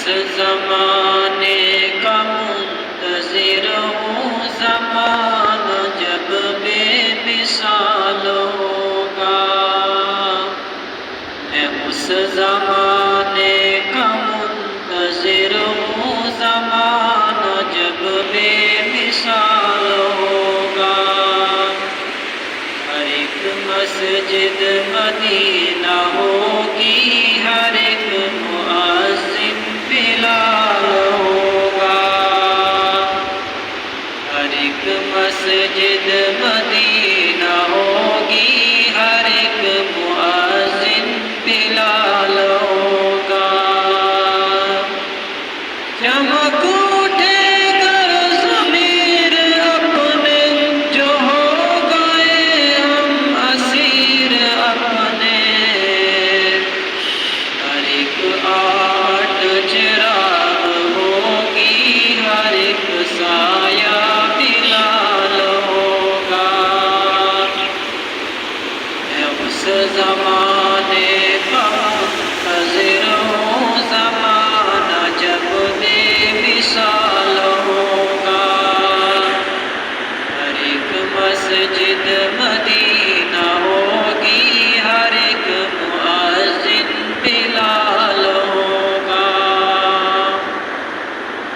زمانے کا منتظر ہوں، زمانہ جب بے مثال ہوگا۔ میں اس زمانے کا منتظر ہوں، زمانہ جب بے مثال ہوگا۔ ہر ایک مسجد مدینہ ہوگی، ہر ایک مؤذن بلال ہوگا۔ ہر ایک مسجد مدینہ ہوگی، ہر ایک مؤذن بلال ہوگا۔ چمک اٹھے گا ضمیر اپنے، جو ہو گئے ہم اسیر اپنے۔ ہر ایک آہٹ چراغ ہوگی، ہر ایک سایہ بلال ہوگا۔ میں اس زمانے کا منتظر ہوں، زمانہ جب بے مثال ہوگا۔ ہر ایک مسجد مدینہ ہوگی، ہر ایک مؤذن بلال ہوگا۔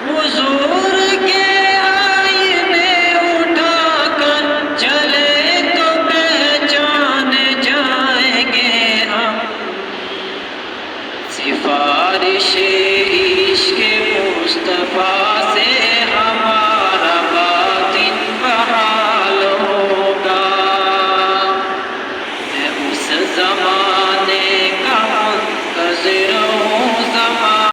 حضور کے آئینے اٹھا کر چلے تو پہچان جائیں گے ہم، سفارش عشق مصطفیٰ